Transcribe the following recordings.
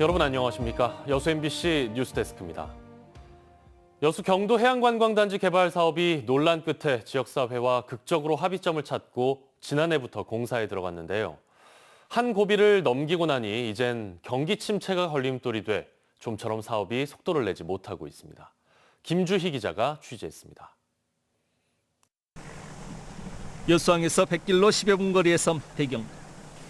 여러분 안녕하십니까? 여수 MBC 뉴스데스크입니다. 여수 경도 해양관광단지 개발 사업이 논란 끝에 지역사회와 극적으로 합의점을 찾고 지난해부터 공사에 들어갔는데요. 한 고비를 넘기고 나니 이젠 경기 침체가 걸림돌이 돼 좀처럼 사업이 속도를 내지 못하고 있습니다. 김주희 기자가 취재했습니다. 여수항에서 100길로 10여 분 거리의 섬 대경.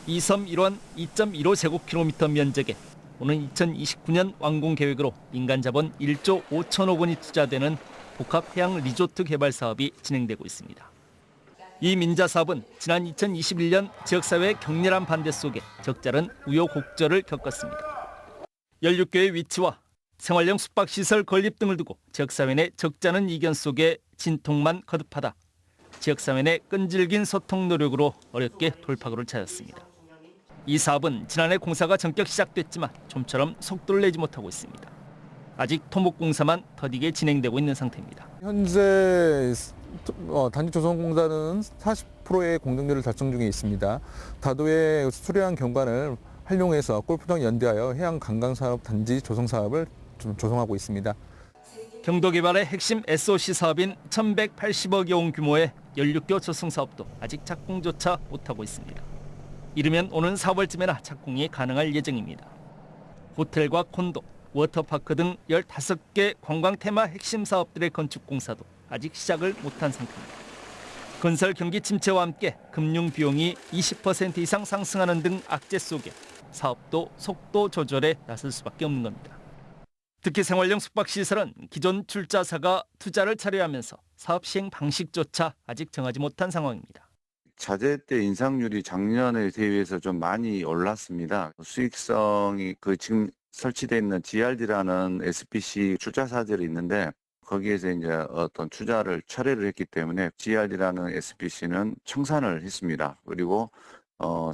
이 섬 일원 2.15제곱킬로미터 면적에 오는 2029년 완공 계획으로 민간 자본 1조 5천억 원이 투자되는 복합 해양 리조트 개발 사업이 진행되고 있습니다. 이 민자 사업은 지난 2021년 지역사회의 격렬한 반대 속에 적절한 우여곡절을 겪었습니다. 16개의 위치와 생활용 숙박시설 건립 등을 두고 지역사회 내 적잖은 이견 속에 진통만 거듭하다 지역사회 내 끈질긴 소통 노력으로 어렵게 돌파구를 찾았습니다. 이 사업은 지난해 공사가 전격 시작됐지만 좀처럼 속도를 내지 못하고 있습니다. 아직 토목공사만 더디게 진행되고 있는 상태입니다. 현재 단지조성공사는 40%의 공정률을 달성 중에 있습니다. 다도의 수려한 경관을 활용해서 골프장 연대하여 해양관광산업 단지 조성사업을 조성하고 있습니다. 경도개발의 핵심 SOC 사업인 1,180억여 원 규모의 16교 조성사업도 아직 착공조차 못하고 있습니다. 이르면 오는 4월쯤에나 착공이 가능할 예정입니다. 호텔과 콘도, 워터파크 등 15개 관광 테마 핵심 사업들의 건축 공사도 아직 시작을 못한 상태입니다. 건설 경기 침체와 함께 금융 비용이 20% 이상 상승하는 등 악재 속에 사업도 속도 조절에 나설 수밖에 없는 겁니다. 특히 생활용 숙박시설은 기존 출자사가 투자를 차려하면서 사업 시행 방식조차 아직 정하지 못한 상황입니다. 자재 때 인상률이 작년에 대비해서 좀 많이 올랐습니다. 수익성이 지금 설치되어 있는 GRD라는 SPC 출자사들이 있는데 거기에서 이제 어떤 투자를 철회를 했기 때문에 GRD라는 SPC는 청산을 했습니다. 그리고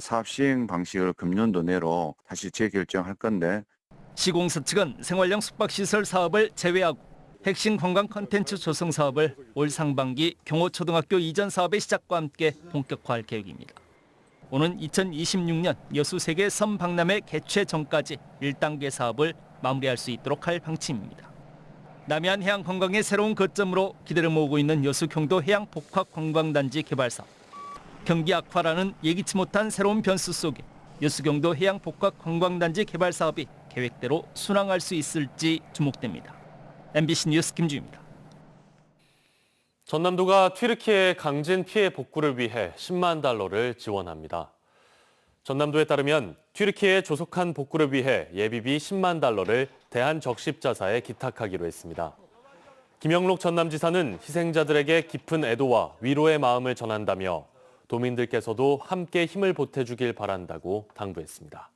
사업 시행 방식을 금년도 내로 다시 재결정할 건데 시공사 측은 생활용 숙박시설 사업을 제외하고 핵심 관광 콘텐츠 조성 사업을 올 상반기 경호초등학교 이전 사업의 시작과 함께 본격화할 계획입니다. 오는 2026년 여수 세계 섬 박람회 개최 전까지 1단계 사업을 마무리할 수 있도록 할 방침입니다. 남해안 해양 관광의 새로운 거점으로 기대를 모으고 있는 여수 경도 해양 복합 관광단지 개발 사업. 경기 악화라는 예기치 못한 새로운 변수 속에 여수 경도 해양 복합 관광단지 개발 사업이 계획대로 순항할 수 있을지 주목됩니다. MBC 뉴스 김주희입니다. 전남도가 튀르키예 강진 피해 복구를 위해 10만 달러를 지원합니다. 전남도에 따르면 튀르키예에 조속한 복구를 위해 예비비 10만 달러를 대한적십자사에 기탁하기로 했습니다. 김영록 전남지사는 희생자들에게 깊은 애도와 위로의 마음을 전한다며 도민들께서도 함께 힘을 보태주길 바란다고 당부했습니다.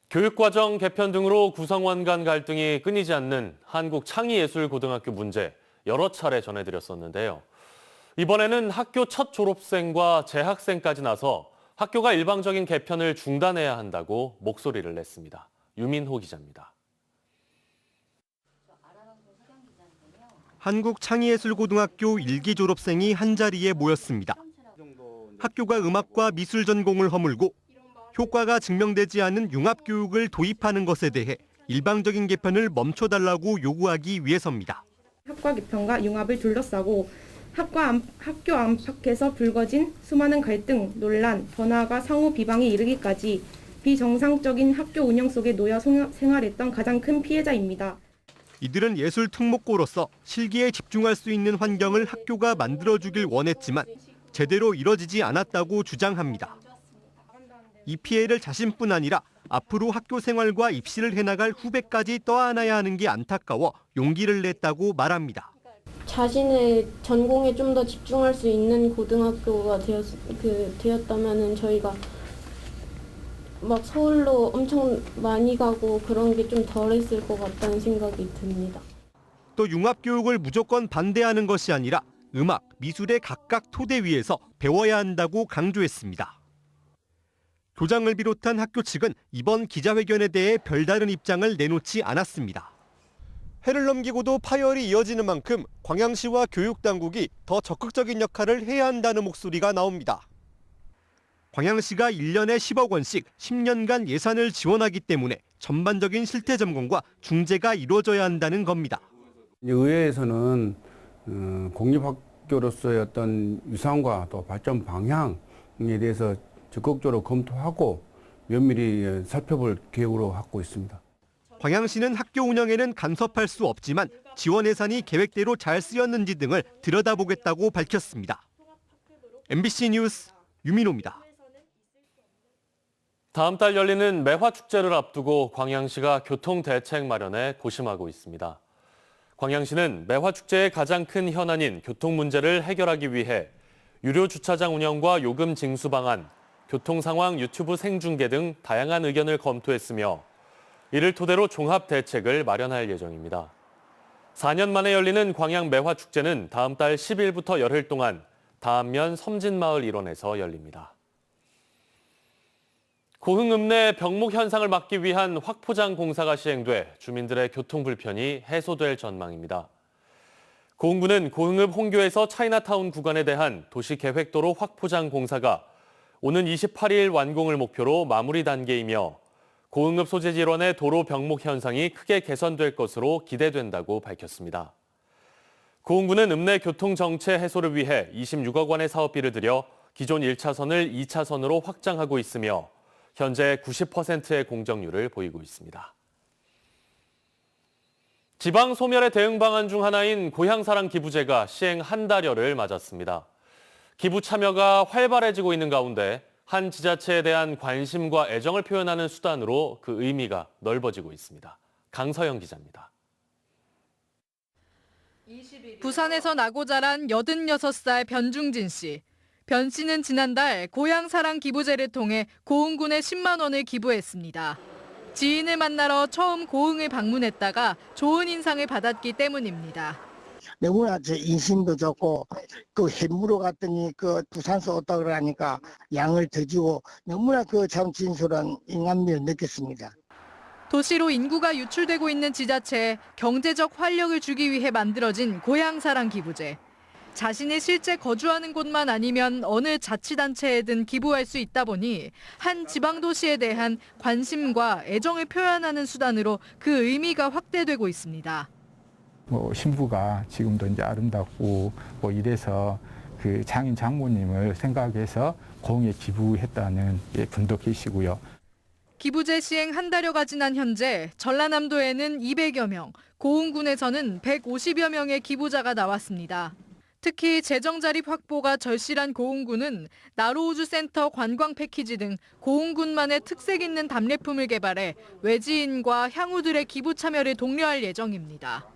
교육과정 개편 등으로 구성원 간 갈등이 끊이지 않는 한국창의예술고등학교 문제 여러 차례 전해드렸었는데요. 이번에는 학교 첫 졸업생과 재학생까지 나서 학교가 일방적인 개편을 중단해야 한다고 목소리를 냈습니다. 유민호 기자입니다. 한국창의예술고등학교 1기 졸업생이 한자리에 모였습니다. 학교가 음악과 미술 전공을 허물고 효과가 증명되지 않은 융합교육을 도입하는 것에 대해 일방적인 개편을 멈춰달라고 요구하기 위해서입니다. 학과 개편과 융합을 둘러싸고 학교 안팎에서 불거진 수많은 갈등, 논란, 더 나아가 상호 비방에 이르기까지 비정상적인 학교 운영 속에 놓여 생활했던 가장 큰 피해자입니다. 이들은 예술 특목고로서 실기에 집중할 수 있는 환경을 학교가 만들어주길 원했지만 제대로 이뤄지지 않았다고 주장합니다. 이 피해를 자신뿐 아니라 앞으로 학교 생활과 입시를 해나갈 후배까지 떠안아야 하는 게 안타까워 용기를 냈다고 말합니다. 자신의 전공에 좀 더 집중할 수 있는 고등학교가 되었다면 저희가 막 서울로 엄청 많이 가고 그런 게 좀 덜했을 것 같다는 생각이 듭니다. 또 융합교육을 무조건 반대하는 것이 아니라 음악, 미술의 각각 토대 위에서 배워야 한다고 강조했습니다. 교장을 비롯한 학교 측은 이번 기자회견에 대해 별다른 입장을 내놓지 않았습니다. 해를 넘기고도 파열이 이어지는 만큼 광양시와 교육당국이 더 적극적인 역할을 해야 한다는 목소리가 나옵니다. 광양시가 1년에 10억 원씩 10년간 예산을 지원하기 때문에 전반적인 실태 점검과 중재가 이루어져야 한다는 겁니다. 의회에서는 공립학교로서의 어떤 위상과 또 발전 방향에 대해서 적극적으로 검토하고 면밀히 살펴볼 계획으로 갖고 있습니다. 광양시는 학교 운영에는 간섭할 수 없지만 지원 예산이 계획대로 잘 쓰였는지 등을 들여다보겠다고 밝혔습니다. MBC 뉴스 유민호입니다. 다음 달 열리는 매화축제를 앞두고 광양시가 교통대책 마련에 고심하고 있습니다. 광양시는 매화축제의 가장 큰 현안인 교통 문제를 해결하기 위해 유료 주차장 운영과 요금 징수 방안, 교통 상황 유튜브 생중계 등 다양한 의견을 검토했으며 이를 토대로 종합 대책을 마련할 예정입니다. 4년 만에 열리는 광양 매화축제는 다음 달 10일부터 열흘 동안 다안면 섬진마을 일원에서 열립니다. 고흥읍내 병목 현상을 막기 위한 확포장 공사가 시행돼 주민들의 교통 불편이 해소될 전망입니다. 고흥구는 고흥읍 홍교에서 차이나타운 구간에 대한 도시계획도로 확포장 공사가 오는 28일 완공을 목표로 마무리 단계이며 고흥읍 소재 질원의 도로 병목 현상이 크게 개선될 것으로 기대된다고 밝혔습니다. 고흥구는 읍내 교통 정체 해소를 위해 26억 원의 사업비를 들여 기존 1차선을 2차선으로 확장하고 있으며 현재 90%의 공정률을 보이고 있습니다. 지방 소멸의 대응 방안 중 하나인 고향사랑 기부제가 시행 한 달여를 맞았습니다. 기부 참여가 활발해지고 있는 가운데 한 지자체에 대한 관심과 애정을 표현하는 수단으로 그 의미가 넓어지고 있습니다. 강서영 기자입니다. 부산에서 나고 자란 86살 변중진 씨. 변 씨는 지난달 고향사랑 기부제를 통해 고흥군에 10만 원을 기부했습니다. 지인을 만나러 처음 고흥을 방문했다가 좋은 인상을 받았기 때문입니다. 너무나 저 인심도 좋고 그 해무로 갔더니 그 부산서 왔다 그러니까 양을 더 주고 너무나 그 참 진솔한 인간미를 느꼈습니다. 도시로 인구가 유출되고 있는 지자체에 경제적 활력을 주기 위해 만들어진 고향사랑 기부제. 자신이 실제 거주하는 곳만 아니면 어느 자치단체에든 기부할 수 있다 보니 한 지방도시에 대한 관심과 애정을 표현하는 수단으로 그 의미가 확대되고 있습니다. 신부가 지금도 이제 아름답고 이래서 그 장인 장모님을 생각해서 고흥에 기부했다는 분도 계시고요. 기부제 시행 한 달여가 지난 현재 전라남도에는 200여 명, 고흥군에서는 150여 명의 기부자가 나왔습니다. 특히 재정 자립 확보가 절실한 고흥군은 나로우주센터 관광 패키지 등 고흥군만의 특색 있는 답례품을 개발해 외지인과 향후들의 기부 참여를 독려할 예정입니다.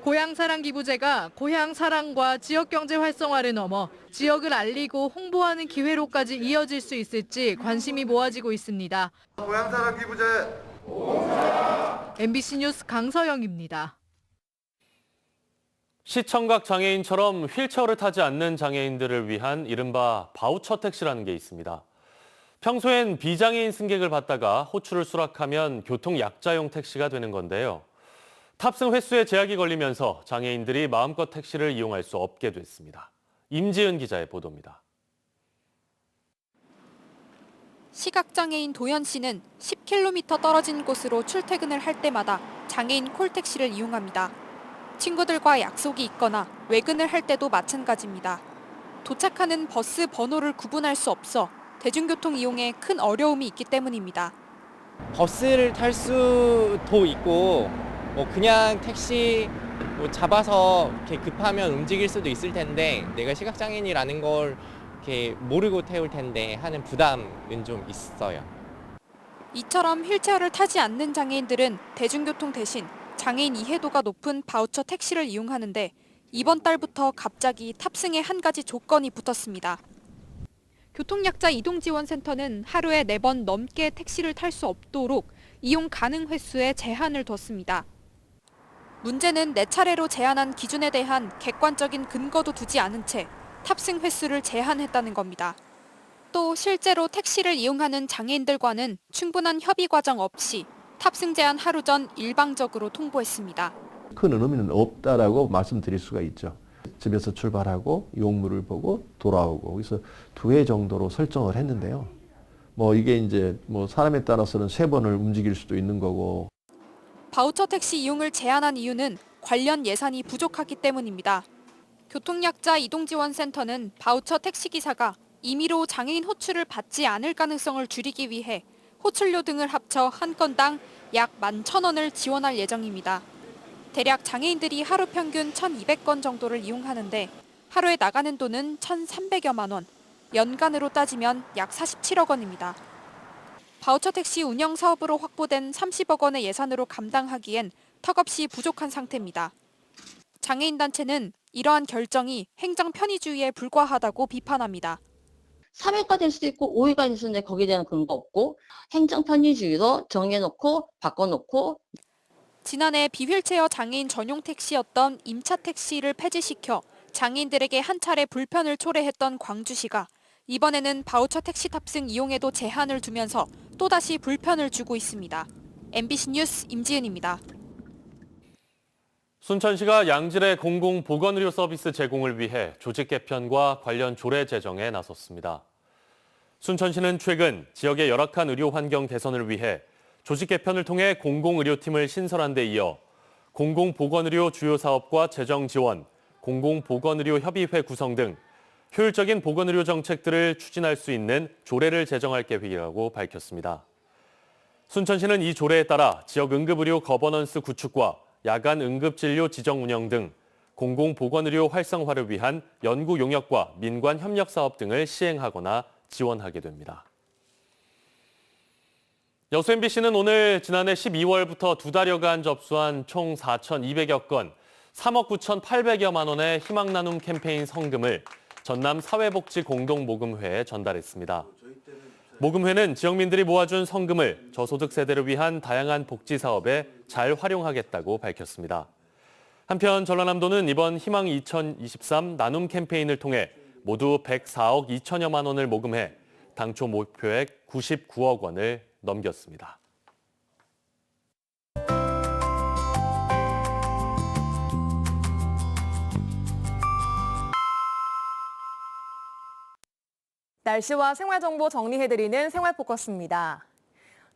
고향사랑 기부제가 고향 사랑과 지역 경제 활성화를 넘어 지역을 알리고 홍보하는 기회로까지 이어질 수 있을지 관심이 모아지고 있습니다. 고향사랑 기부제 MBC 뉴스 강서영입니다. 시청각 장애인처럼 휠체어를 타지 않는 장애인들을 위한 이른바 바우처 택시라는 게 있습니다. 평소엔 비장애인 승객을 받다가 호출을 수락하면 교통약자용 택시가 되는 건데요. 탑승 횟수에 제약이 걸리면서 장애인들이 마음껏 택시를 이용할 수 없게 됐습니다. 임지은 기자의 보도입니다. 시각장애인 도현 씨는 10km 떨어진 곳으로 출퇴근을 할 때마다 장애인 콜택시를 이용합니다. 친구들과 약속이 있거나 외근을 할 때도 마찬가지입니다. 도착하는 버스 번호를 구분할 수 없어 대중교통 이용에 큰 어려움이 있기 때문입니다. 버스를 탈 수도 있고 그냥 택시 잡아서 이렇게 급하면 움직일 수도 있을 텐데 내가 시각장애인이라는 걸 이렇게 모르고 태울 텐데 하는 부담은 좀 있어요. 이처럼 휠체어를 타지 않는 장애인들은 대중교통 대신 장애인 이해도가 높은 바우처 택시를 이용하는데 이번 달부터 갑자기 탑승에 한 가지 조건이 붙었습니다. 교통약자 이동지원센터는 하루에 4번 넘게 택시를 탈 수 없도록 이용 가능 횟수에 제한을 뒀습니다. 문제는 4차례로 제한한 기준에 대한 객관적인 근거도 두지 않은 채 탑승 횟수를 제한했다는 겁니다. 또 실제로 택시를 이용하는 장애인들과는 충분한 협의 과정 없이 탑승 제한 하루 전 일방적으로 통보했습니다. 큰 의미는 없다라고 말씀드릴 수가 있죠. 집에서 출발하고 용물을 보고 돌아오고 그래서 2회 정도로 설정을 했는데요. 이게 이제 사람에 따라서는 3번을 움직일 수도 있는 거고. 바우처 택시 이용을 제한한 이유는 관련 예산이 부족하기 때문입니다. 교통약자 이동지원센터는 바우처 택시기사가 임의로 장애인 호출을 받지 않을 가능성을 줄이기 위해 호출료 등을 합쳐 한 건당 약 11,000원을 지원할 예정입니다. 대략 장애인들이 하루 평균 1,200건 정도를 이용하는데 하루에 나가는 돈은 1,300여만 원, 연간으로 따지면 약 47억 원입니다. 바우처 택시 운영 사업으로 확보된 30억 원의 예산으로 감당하기엔 턱없이 부족한 상태입니다. 장애인 단체는 이러한 결정이 행정 편의주의에 불과하다고 비판합니다. 3회가 될 수도 있고 5회가 될 수도 있는데 거기에 대한 근거 없고 행정 편의주의로 정해놓고 바꿔놓고. 지난해 비휠체어 장애인 전용 택시였던 임차 택시를 폐지시켜 장애인들에게 한 차례 불편을 초래했던 광주시가 이번에는 바우처 택시 탑승 이용에도 제한을 두면서 또다시 불편을 주고 있습니다. MBC 뉴스 임지은입니다. 순천시가 양질의 공공보건의료 서비스 제공을 위해 조직 개편과 관련 조례 제정에 나섰습니다. 순천시는 최근 지역의 열악한 의료 환경 개선을 위해 조직 개편을 통해 공공의료팀을 신설한 데 이어 공공보건의료 주요 사업과 재정 지원, 공공보건의료 협의회 구성 등 효율적인 보건의료 정책들을 추진할 수 있는 조례를 제정할 계획이라고 밝혔습니다. 순천시는 이 조례에 따라 지역 응급의료 거버넌스 구축과 야간 응급진료 지정 운영 등 공공보건의료 활성화를 위한 연구 용역과 민관 협력 사업 등을 시행하거나 지원하게 됩니다. 여수 MBC는 오늘 지난해 12월부터 2달여간 접수한 총 4,200여 건, 3억 9,800여만 원의 희망 나눔 캠페인 성금을 전남 사회복지공동모금회에 전달했습니다. 모금회는 지역민들이 모아준 성금을 저소득 세대를 위한 다양한 복지 사업에 잘 활용하겠다고 밝혔습니다. 한편 전라남도는 이번 희망 2023 나눔 캠페인을 통해 모두 104억 2천여만 원을 모금해 당초 목표액 99억 원을 넘겼습니다. 날씨와 생활정보 정리해드리는 생활포커스입니다.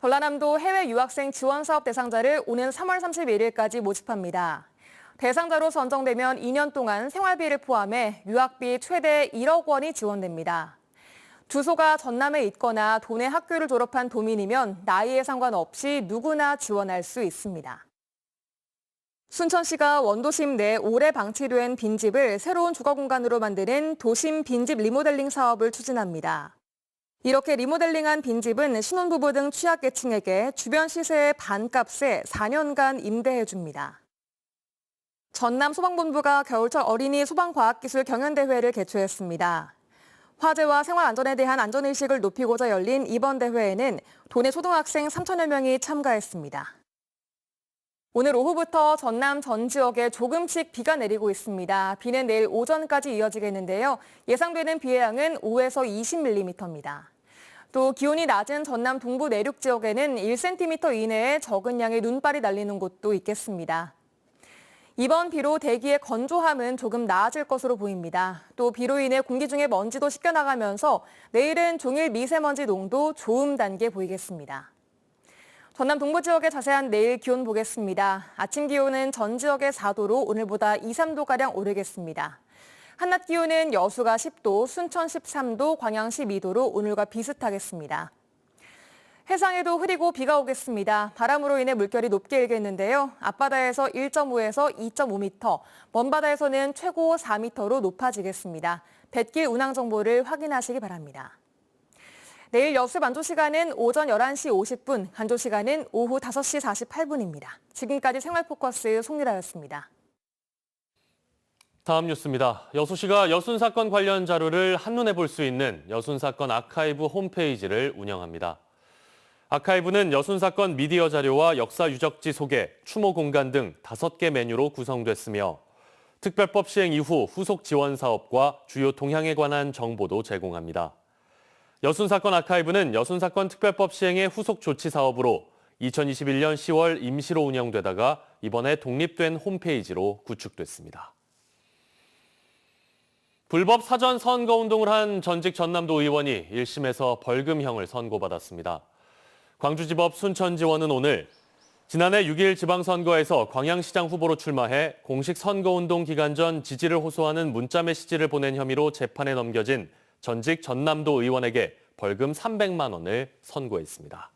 전라남도 해외 유학생 지원사업 대상자를 오는 3월 31일까지 모집합니다. 대상자로 선정되면 2년 동안 생활비를 포함해 유학비 최대 1억 원이 지원됩니다. 주소가 전남에 있거나 도내 학교를 졸업한 도민이면 나이에 상관없이 누구나 지원할 수 있습니다. 순천시가 원도심 내 오래 방치된 빈집을 새로운 주거 공간으로 만드는 도심 빈집 리모델링 사업을 추진합니다. 이렇게 리모델링한 빈집은 신혼부부 등 취약계층에게 주변 시세의 반값에 4년간 임대해줍니다. 전남소방본부가 겨울철 어린이 소방과학기술 경연대회를 개최했습니다. 화재와 생활안전에 대한 안전의식을 높이고자 열린 이번 대회에는 도내 초등학생 3천여 명이 참가했습니다. 오늘 오후부터 전남 전 지역에 조금씩 비가 내리고 있습니다. 비는 내일 오전까지 이어지겠는데요. 예상되는 비의 양은 5에서 20mm입니다. 또 기온이 낮은 전남 동부 내륙 지역에는 1cm 이내의 적은 양의 눈발이 날리는 곳도 있겠습니다. 이번 비로 대기의 건조함은 조금 나아질 것으로 보입니다. 또 비로 인해 공기 중에 먼지도 씻겨나가면서 내일은 종일 미세먼지 농도 좋음 단계 보이겠습니다. 전남 동부 지역의 자세한 내일 기온 보겠습니다. 아침 기온은 전 지역의 4도로 오늘보다 2, 3도가량 오르겠습니다. 한낮 기온은 여수가 10도, 순천 13도, 광양 12도로 오늘과 비슷하겠습니다. 해상에도 흐리고 비가 오겠습니다. 바람으로 인해 물결이 높게 일겠는데요. 앞바다에서 1.5에서 2.5m, 먼바다에서는 최고 4m로 높아지겠습니다. 뱃길 운항 정보를 확인하시기 바랍니다. 내일 여수 만조 시간은 오전 11시 50분, 간조 시간은 오후 5시 48분입니다. 지금까지 생활포커스 송유라였습니다. 다음 뉴스입니다. 여수시가 여순사건 관련 자료를 한눈에 볼 수 있는 여순사건 아카이브 홈페이지를 운영합니다. 아카이브는 여순사건 미디어 자료와 역사 유적지 소개, 추모 공간 등 5개 메뉴로 구성됐으며 특별법 시행 이후 후속 지원 사업과 주요 동향에 관한 정보도 제공합니다. 여순사건 아카이브는 여순사건 특별법 시행의 후속 조치 사업으로 2021년 10월 임시로 운영되다가 이번에 독립된 홈페이지로 구축됐습니다. 불법 사전 선거운동을 한 전직 전남도 의원이 1심에서 벌금형을 선고받았습니다. 광주지법 순천지원은 오늘 지난해 6일 지방선거에서 광양시장 후보로 출마해 공식 선거운동 기간 전 지지를 호소하는 문자 메시지를 보낸 혐의로 재판에 넘겨진 전직 전남도 의원에게 벌금 300만 원을 선고했습니다.